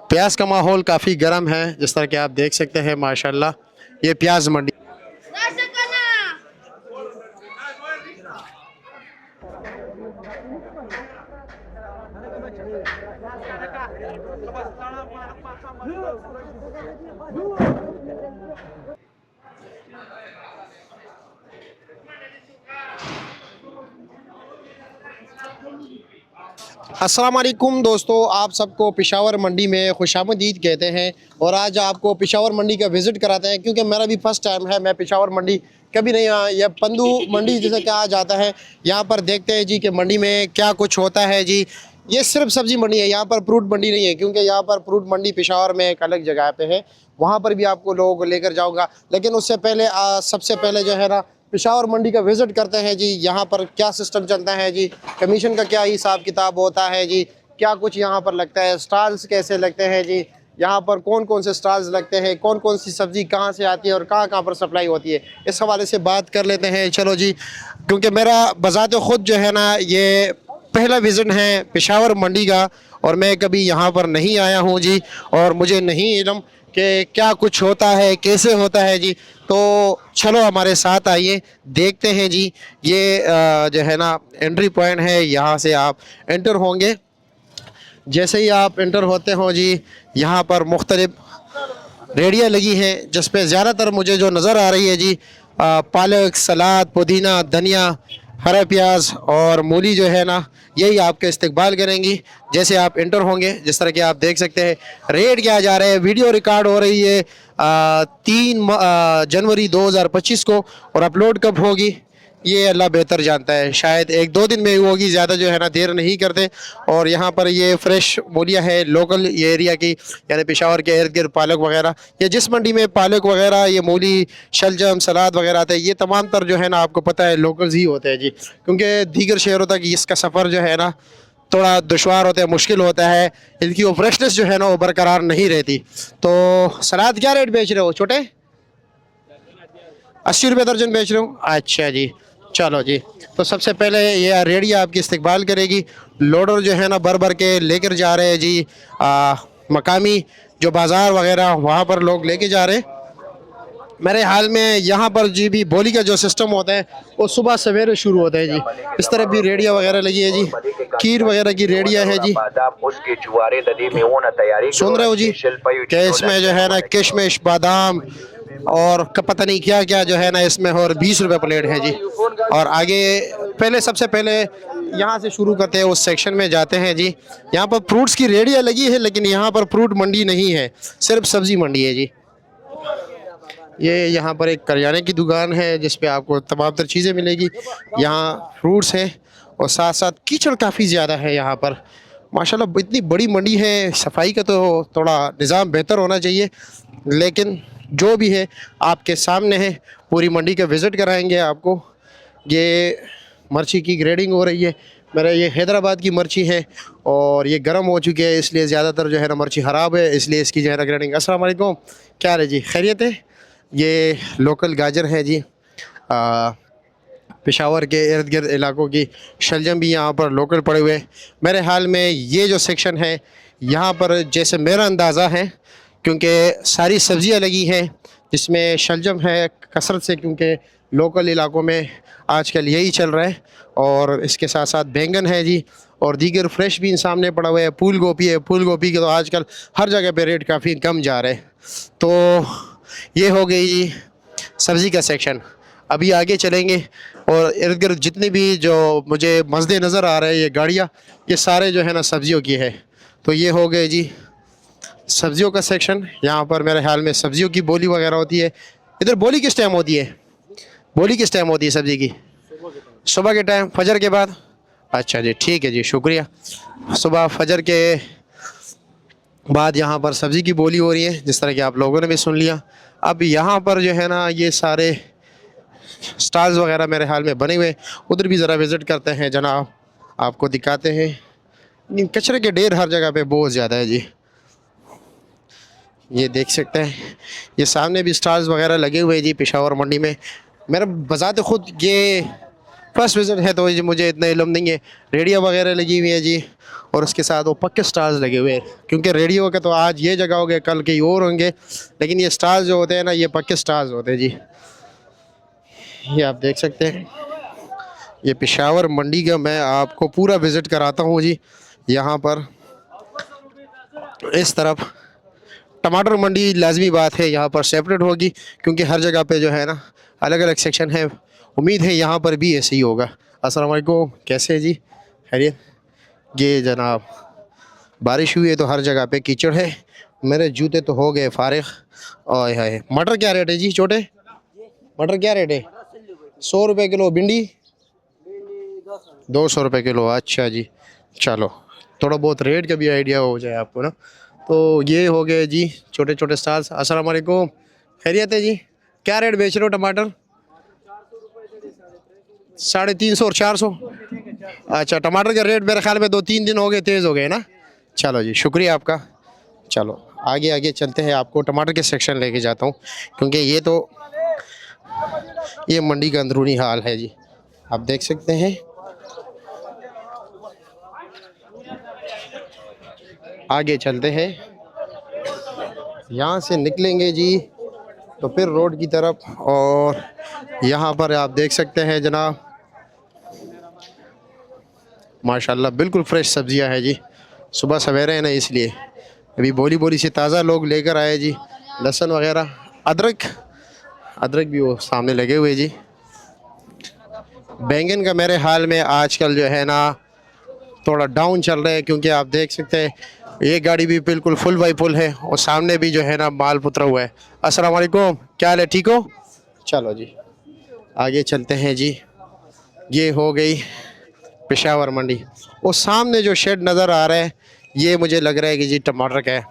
प्याज का माहौल काफ़ी गर्म है, जिस तरह कि आप देख सकते हैं माशाल्लाह। ये प्याज मंडी अस्सलाम वालेकुम दोस्तों, आप सबको पेशावर मंडी में खुशामदीद कहते हैं। और आज आपको पेशावर मंडी का विज़िट कराते हैं, क्योंकि मेरा भी फर्स्ट टाइम है। मैं पेशावर मंडी कभी नहीं आया। यह पंदू मंडी जैसे कहा जाता है। यहाँ पर देखते हैं जी कि मंडी में क्या कुछ होता है जी। ये सिर्फ सब्ज़ी मंडी है, यहाँ पर फ्रूट मंडी नहीं है, क्योंकि यहाँ पर फ्रूट मंडी पेशावर में एक अलग जगह पे है। वहाँ पर भी आपको लोगों को लेकर जाऊँगा, लेकिन उससे पहले सबसे पहले जो है ना पेशावर मंडी का विज़िट करते हैं जी। यहाँ पर क्या सिस्टम चलता है जी, कमीशन का क्या हिसाब किताब होता है जी, क्या कुछ यहाँ पर लगता है, स्टॉल्स कैसे लगते हैं जी, यहाँ पर कौन कौन से स्टॉल्स लगते हैं, कौन कौन सी सब्ज़ी कहाँ से आती है और कहाँ कहाँ पर सप्लाई होती है, इस हवाले से बात कर लेते हैं। चलो जी, क्योंकि मेरा बज़ाते ख़ुद जो है ना ये पहला विज़िट है पेशावर मंडी का, और मैं कभी यहाँ पर नहीं आया हूँ जी, और मुझे नहीं इल्म कि क्या कुछ होता है, कैसे होता है जी। तो चलो हमारे साथ आइए, देखते हैं जी। ये जो है ना एंट्री पॉइंट है, यहाँ से आप एंटर होंगे। जैसे ही आप एंटर होते हो जी, यहाँ पर मुख्तलिफ रेडियाँ लगी हैं, जिस पे ज़्यादातर मुझे जो नज़र आ रही है जी पालक, सलाद, पुदीना, धनिया, हरा प्याज और मूली जो है ना, यही आपका इस्तकबाल करेंगी जैसे आप इंटर होंगे। जिस तरह के आप देख सकते हैं रेट क्या जा रहे हैं। वीडियो रिकॉर्ड हो रही है 3 जनवरी 2025 को, और अपलोड कब होगी ये अल्लाह बेहतर जानता है। शायद 1-2 दिन में ही होगी, ज़्यादा जो है ना देर नहीं करते। और यहाँ पर ये फ्रेश मूलियाँ है लोकल ये एरिया की, यानी पेशावर के इर्द गिर्द पालक वगैरह। ये जिस मंडी में पालक वगैरह, ये मूली, शलजम, सलाद वगैरह आते हैं, ये तमाम तर जो है ना आपको पता है लोकल्स ही होते हैं जी। क्योंकि दीगर शहरों तक इसका सफ़र जो है ना थोड़ा दुश्वार होता है, मुश्किल होता है, इनकी वो फ्रेशनेस जो है ना वो बरकरार नहीं रहती। तो सलाद क्या रेट बेच रहे हो छोटे? 80 रुपये दर्जन बेच रहे हो? अच्छा जी, चलो जी। तो सबसे पहले ये रेडिया आपकी इस्तकबाल करेगी। लोडर जो है ना भर भर के लेकर जा रहे हैं जी। मकामी जो बाज़ार वगैरह वहाँ पर लोग लेके जा रहे हैं। मेरे हाल में यहाँ पर जी भी बोली का जो सिस्टम होता है वो सुबह सवेरे शुरू होता है जी। इस तरह भी रेडिया वगैरह लगी है जी, खीर वगैरह की रेडिया है जी। सुन रहे हो जी कि इसमें जो है ना किशमिश, बादाम और पता नहीं क्या क्या जो है ना इसमें, और 20 रुपये प्लेट है जी। और आगे पहले सबसे पहले यहाँ से शुरू करते हैं, उस सेक्शन में जाते हैं जी। यहाँ पर फ्रूट्स की रेडिया लगी है, लेकिन यहाँ पर फ्रूट मंडी नहीं है, सिर्फ सब्ज़ी मंडी है जी। ये यहाँ पर एक करियाने की दुकान है, जिस पे आपको तमाम तर चीज़ें मिलेगी। यहाँ फ्रूट्स हैं और साथ साथ कीचड़ काफ़ी ज़्यादा है यहाँ पर। माशाल्लाह इतनी बड़ी मंडी है, सफाई का तो थोड़ा निज़ाम बेहतर होना चाहिए, लेकिन जो भी है आपके सामने है। पूरी मंडी का विज़िट कराएंगे आपको। ये मिर्ची की ग्रेडिंग हो रही है। मेरा ये हैदराबाद की मिर्ची है और ये गर्म हो चुकी है, इसलिए ज़्यादातर जो है ना मिर्ची ख़राब है, इसलिए इसकी जो है ना ग्रेडिंग। अस्सलाम वालेकुम, क्या है जी, खैरियत है? ये लोकल गाजर है जी। पेशावर के इर्द गिर्द इलाकों की शलजम भी यहाँ पर लोकल पड़े हुए। मेरे हाल में ये जो सेक्शन है यहाँ पर, जैसे मेरा अंदाज़ा है, क्योंकि सारी सब्ज़ियाँ लगी हैं, जिसमें शलजम है कसरत से, क्योंकि लोकल इलाकों में आजकल यही चल रहा है। और इसके साथ साथ बैंगन है जी, और दीगर फ्रेश बीन सामने पड़ा हुआ है। फूल गोभी है, फूल गोभी के तो आजकल हर जगह पे रेट काफ़ी कम जा रहे हैं। तो ये हो गई जी सब्ज़ी का सेक्शन। अभी आगे चलेंगे और इर्द गिर्द जितने भी जो मुझे मज़दे नज़र आ रहे हैं, ये गाड़ियाँ, ये सारे जो है ना सब्ज़ियों की है। तो ये हो गए जी सब्ज़ियों का सेक्शन। यहाँ पर मेरे ख्याल में सब्ज़ियों की बोली वगैरह होती है। इधर बोली किस टाइम होती है? बोली किस टाइम होती है सब्ज़ी की? सुबह के टाइम, फजर के बाद। अच्छा जी, ठीक है जी, शुक्रिया। सुबह फजर के बाद यहाँ पर सब्ज़ी की बोली हो रही है, जिस तरह कि आप लोगों ने भी सुन लिया। अब यहाँ पर जो है ना ये सारे स्टॉल्स वगैरह मेरे हाल में बने हुए, उधर भी ज़रा विज़िट करते हैं जनाब, आपको दिखाते हैं। लेकिन कचरे के ढेर हर जगह पे बहुत ज़्यादा है जी, ये देख सकते हैं। ये सामने भी स्टॉल्स वगैरह लगे हुए हैं जी पेशावर मंडी में। मेरा बज़ाते ख़ुद ये फर्स्ट विज़िट है तो मुझे इतना इल्म नहीं है। रेडियो वगैरह लगी हुई है जी, और उसके साथ वो पक्के स्टॉल्स लगे हुए हैं, क्योंकि रेडियो के तो आज ये जगह होंगे, कल कहीं और होंगे, लेकिन ये स्टॉल्स जो होते हैं ना, ये पक्के स्टॉल्स होते हैं जी। ये आप देख सकते हैं, ये पेशावर मंडी का मैं आपको पूरा विज़िट कराता हूँ जी। यहाँ पर इस तरफ टमाटर मंडी लाजमी बात है यहाँ पर सेपरेट होगी, क्योंकि हर जगह पे जो है ना अलग अलग सेक्शन है। उम्मीद है यहाँ पर भी ऐसे ही होगा। अस्सलाम वालेकुम, कैसे है जी, खैरियत? ये जनाब बारिश हुई है तो हर जगह पे कीचड़ है। मेरे जूते तो हो गए फारिग। ओए हाय, मटर क्या रेट है जी छोटे? मटर क्या रेट है? 100 रुपये किलो। भिंडी 200 रुपये किलो। अच्छा जी, चलो थोड़ा बहुत रेट का भी आइडिया हो जाए आपको ना। तो ये हो गए जी छोटे छोटे स्टॉल्स। अस्सलाम वालेकुम, खैरियत है जी? क्या रेट बेच रहे हो टमाटर? 350 और 400। अच्छा, टमाटर का रेट मेरे ख्याल में 2-3 दिन हो गए तेज़ हो गए ना। चलो जी, शुक्रिया आपका। चलो आगे आगे चलते हैं, आपको टमाटर के सेक्शन लेके जाता हूँ, क्योंकि ये मंडी का अंदरूनी हाल है जी, आप देख सकते हैं। आगे चलते हैं, यहाँ से निकलेंगे जी तो फिर रोड की तरफ, और यहाँ पर आप देख सकते हैं जनाब, माशाल्लाह बिल्कुल फ्रेश सब्जियां हैं जी। सुबह सवेरे है ना, इसलिए अभी बोली बोली से ताज़ा लोग लेकर आए जी। लहसुन वगैरह, अदरक भी वो सामने लगे हुए जी। बैंगन का मेरे हाल में आजकल जो है ना थोड़ा डाउन चल रहा है, क्योंकि आप देख सकते हैं ये गाड़ी भी बिल्कुल फुल बाई फुल है, और सामने भी जो है ना माल पुतरा हुआ है। अस्सलाम वालेकुम, क्या हाल है, ठीक हो? चलो जी आगे चलते हैं जी। ये हो गई पेशावर मंडी। और सामने जो शेड नज़र आ रहा है, ये मुझे लग रहा है कि जी टमाटर का है।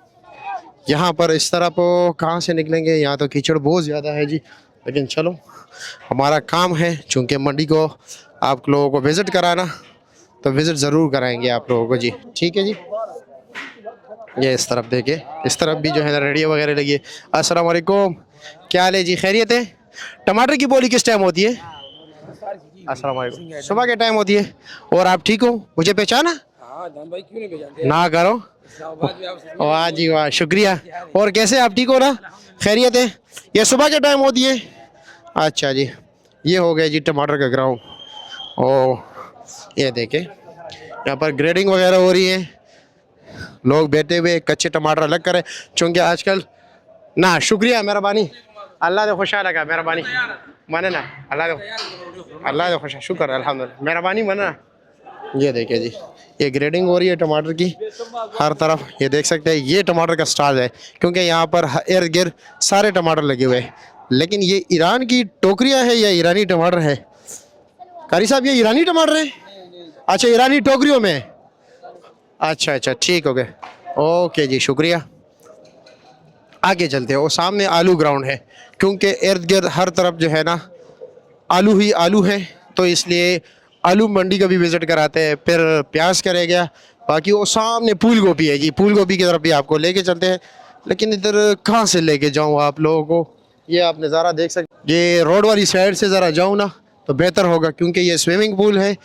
यहाँ पर इस तरफ कहाँ से निकलेंगे, यहाँ तो कीचड़ बहुत ज़्यादा है जी, लेकिन चलो हमारा काम है, चूँकि मंडी को आप लोगों को विज़िट कराना, तो विज़िट ज़रूर कराएंगे आप लोगों को जी। ठीक है जी, ये इस तरफ देखिए, इस तरफ भी जो है ना रेडियो वगैरह लगी है। अस्सलाम वालेकुम, क्या हाल है जी, खैरियत है? टमाटर की बोली किस टाइम होती है? अस्सलाम वालेकुम, सुबह के टाइम होती है। और आप ठीक हो? मुझे पहचाना? भाई क्यों नहीं पहचानते? ना करो, वाह जी वाह, शुक्रिया। और कैसे आप, ठीक हो ना, खैरियत है? ये सुबह के टाइम होती है। अच्छा जी, ये हो गया जी टमाटर का ग्राउंड। ओ ये देखें, यहाँ पर ग्रेडिंग वगैरह हो रही है, लोग बैठे हुए कच्चे टमाटर अलग करें, चूँकि आजकल ना। शुक्रिया, मेहरबानी, अल्लाह ने खुशा लगा, मेहरबानी माने ना, अल्लाह ने खुशा, शुक्र अल्हम्दुलिल्लाह, मेहरबानी माने ना। ये देखिए जी, ये ग्रेडिंग हो रही है टमाटर की हर तरफ। ये देख सकते हैं, ये टमाटर का स्टॉल है, क्योंकि यहाँ पर इर्द गिर्द सारे टमाटर लगे हुए हैं। लेकिन ये ईरान की टोकरियाँ है या ईरानी टमाटर है? कारी साहब, ये ईरानी टमाटर है? अच्छा, ईरानी टोकरियों में। अच्छा अच्छा, ठीक हो गए, ओके जी, शुक्रिया। आगे चलते हैं, वो सामने आलू ग्राउंड है, क्योंकि इर्द गिर्द हर तरफ जो है ना आलू ही आलू है, तो इसलिए आलू मंडी का भी विज़िट कराते हैं। फिर प्याज का रह गया, बाकी वो सामने फूल गोभी है जी, फूल गोभी की तरफ भी आपको लेके चलते हैं। लेकिन इधर कहाँ से लेके जाऊँ आप लोगों को, ये आप नज़ारा देख सकते, ये रोड वाली साइड से ज़रा जाऊँ ना तो बेहतर होगा, क्योंकि ये स्विमिंग पूल है,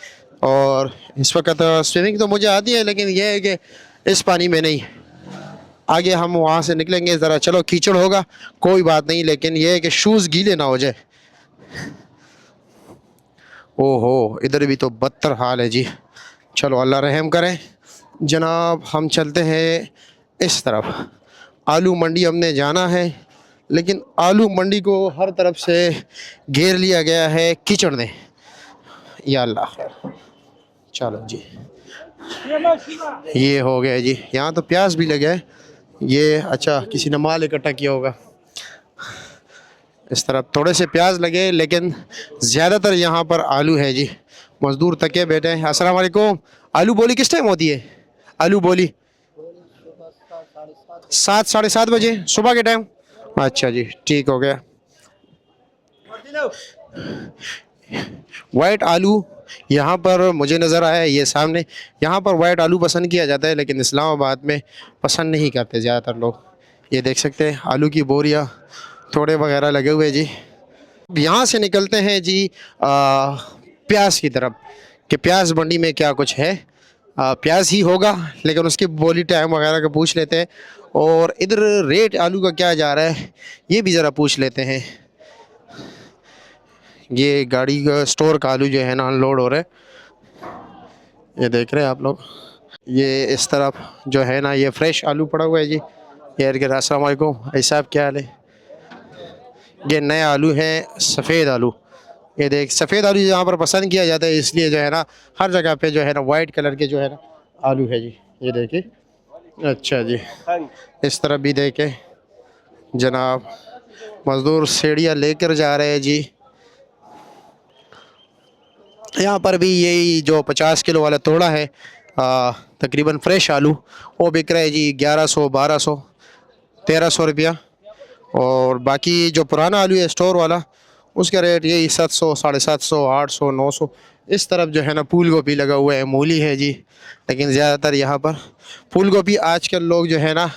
और इस वक्त स्विमिंग तो मुझे आती है, लेकिन यह है कि इस पानी में नहीं। आगे हम वहाँ से निकलेंगे ज़रा, चलो कीचड़ होगा कोई बात नहीं, लेकिन यह है कि शूज़ गीले ना हो जाए। ओहो, इधर भी तो बदतर हाल है जी। चलो अल्लाह रहम करें जनाब, हम चलते हैं इस तरफ। आलू मंडी हमने जाना है, लेकिन आलू मंडी को हर तरफ से घेर लिया गया है कीचड़ ने, या अल्लाह खैर। चलो जी, ये हो गया जी। यहाँ तो प्याज भी लगे है, ये अच्छा किसी ने माल इकट्ठा किया होगा। इस तरफ थोड़े से प्याज लगे, लेकिन ज़्यादातर यहाँ पर आलू है जी। मज़दूर तके बैठे हैं। अस्सलाम वालेकुम, आलू बोली किस टाइम होती है? आलू बोली 7 साढ़े 7 बजे सुबह के टाइम। अच्छा जी, ठीक हो गया। वाइट आलू यहाँ पर मुझे नज़र आया, ये सामने। यहाँ पर वाइट आलू पसंद किया जाता है, लेकिन इस्लामाबाद में पसंद नहीं करते ज़्यादातर लोग। ये देख सकते हैं आलू की बोरियाँ, थोड़े वगैरह लगे हुए जी। यहाँ से निकलते हैं जी प्याज की तरफ, कि प्याज मंडी में क्या कुछ है। प्याज ही होगा, लेकिन उसकी बोली टाइम वगैरह का पूछ लेते हैं। और इधर रेट आलू का क्या जा रहा है ये भी ज़रा पूछ लेते हैं। ये गाड़ी का स्टोर का आलू जो है ना अनलोड हो रहा है, ये देख रहे हैं आप लोग। ये इस तरफ जो है ना ये फ्रेश आलू पड़ा हुआ है जी। यार के अस्सलाम वालेकुम, ऐसा आप क्या हाल है? ये नए आलू हैं, सफ़ेद आलू। ये देख, सफ़ेद आलू यहाँ पर पसंद किया जाता है, इसलिए जो है ना हर जगह पे जो है ना वाइट कलर के जो है ना आलू है जी। ये देखिए, अच्छा जी। इस तरफ भी देखे जनाब, मज़दूर सीढ़ियाँ लेकर जा रहे हैं जी। यहाँ पर भी यही जो 50 किलो वाला तोड़ा है तकरीबन फ्रेश आलू, वो बिक रहा है जी 1100, 1200, 1300 रुपया। और बाकी जो पुराना आलू है स्टोर वाला, उसका रेट यही 700, 750, 800, 900। इस तरफ जो है ना फूल गोभी लगा हुआ है, मूली है जी। लेकिन ज़्यादातर यहाँ पर फूल गोभी आजकल लोग जो है ना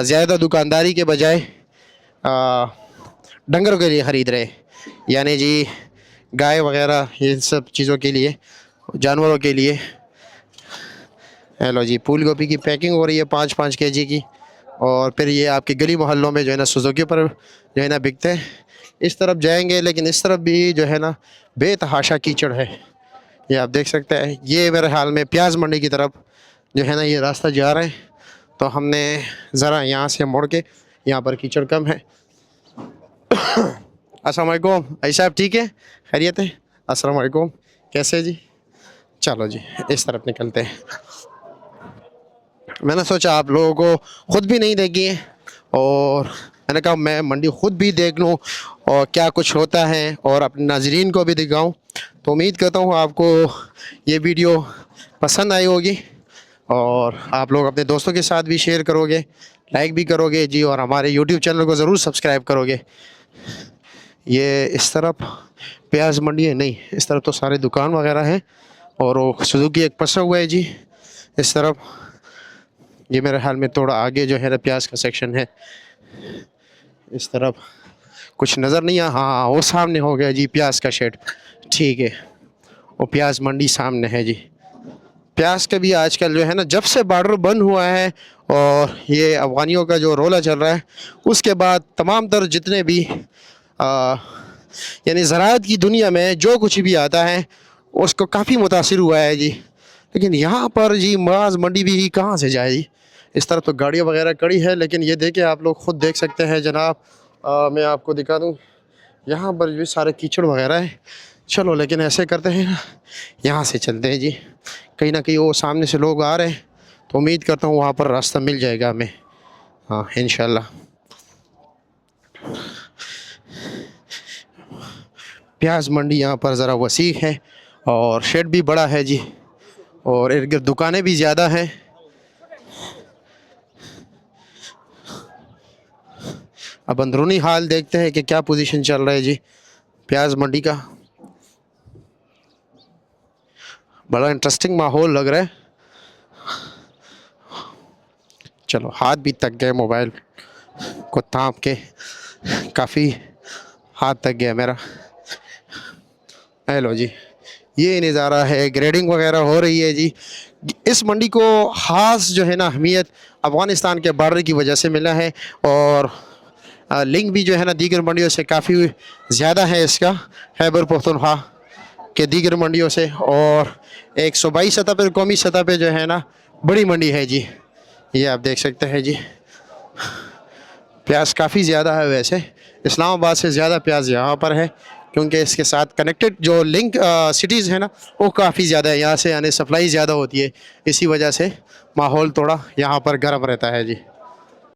ज़्यादा दुकानदारी के बजाय डंगरों के लिए ख़रीद रहे, यानी जी गाय वगैरह ये सब चीज़ों के लिए, जानवरों के लिए। हेलो जी, फूल गोभी की पैकिंग हो रही है 5-5 केजी की। और फिर ये आपके गली मोहल्लों में जो है ना सुजुकी पर जो है ना बिकते हैं। इस तरफ जाएंगे, लेकिन इस तरफ भी जो है ना बेतहाशा कीचड़ है, ये आप देख सकते हैं। ये मेरे ख्याल में प्याज मंडी की तरफ जो है ना ये रास्ता जा रहा है, तो हमने ज़रा यहाँ से मुड़ के, यहाँ पर कीचड़ कम है। अस्सलाम वालेकुम, ऐसा आप ठीक है? खैरियत है? अस्सलाम वालेकुम, कैसे जी? चलो जी, इस तरफ निकलते हैं। मैंने सोचा आप लोगों को ख़ुद भी नहीं देखी है, और मैंने कहा मैं मंडी ख़ुद भी देख लूँ और क्या कुछ होता है, और अपने नाज़रीन को भी दिखाऊँ। तो उम्मीद करता हूँ आपको ये वीडियो पसंद आई होगी, और आप लोग अपने दोस्तों के साथ भी शेयर करोगे, लाइक भी करोगे जी, और हमारे YouTube चैनल को ज़रूर सब्सक्राइब करोगे। ये इस तरफ प्याज मंडी है, नहीं इस तरफ तो सारे दुकान वगैरह हैं, और वो सुजुकी एक फंसा हुआ है जी। इस तरफ ये मेरे ख्याल में थोड़ा आगे जो है ना प्याज का सेक्शन है। इस तरफ कुछ नज़र नहीं आ, हाँ वो सामने हो गया जी प्याज का शेड, ठीक है, वो प्याज मंडी सामने है जी। प्याज का भी आजकल जो है ना जब से बॉर्डर बंद हुआ है और ये अफ़गानियों का जो रोला चल रहा है, उसके बाद तमाम तर जितने भी यानी ज़राअत की दुनिया में जो कुछ भी आता है उसको काफ़ी मुतासिर हुआ है जी। लेकिन यहाँ पर जी माज मंडी भी कहाँ से जाए जी? इस तरफ तो गाड़ियाँ वगैरह खड़ी है, लेकिन ये देखिए आप लोग ख़ुद देख सकते हैं जनाब। मैं आपको दिखा दूँ, यहाँ पर भी सारे कीचड़ वगैरह है। चलो लेकिन ऐसे करते हैं ना, यहाँ से चलते हैं जी। कहीं ना कहीं वो सामने से लोग आ रहे हैं, तो उम्मीद करता हूँ वहाँ पर रास्ता मिल जाएगा हमें, हाँ इंशाल्लाह। प्याज मंडी यहाँ पर ज़रा वसी है, और शेड भी बड़ा है जी, और इर्द गिर्द दुकानें भी ज़्यादा हैं। अब अंदरूनी हाल देखते हैं कि क्या पोजीशन चल रहा है जी प्याज मंडी का। बड़ा इंटरेस्टिंग माहौल लग रहा है। चलो, हाथ भी तक गए मोबाइल को थाम के, काफ़ी हाथ तक गया मेरा। हेलो जी, ये नज़ारा है, ग्रेडिंग वगैरह हो रही है जी। इस मंडी को ख़ास जो है ना अहमियत अफ़गानिस्तान के बॉर्डर की वजह से मिला है, और लिंक भी जो है ना दीगर मंडियों से काफ़ी ज़्यादा है इसका, खैबर पख्तूनख्वा के दीगर मंडियों से। और एक सूबाई सतह पर, कौमी सतह पर जो है ना बड़ी मंडी है जी। ये आप देख सकते हैं जी, प्याज काफ़ी ज़्यादा है। वैसे इस्लामाबाद से ज़्यादा प्याज यहाँ पर है, क्योंकि इसके साथ कनेक्टेड जो लिंक सिटीज़ है ना वो काफ़ी ज़्यादा है। यहाँ से यानी सप्लाई ज़्यादा होती है, इसी वजह से माहौल थोड़ा यहाँ पर गर्म रहता है जी।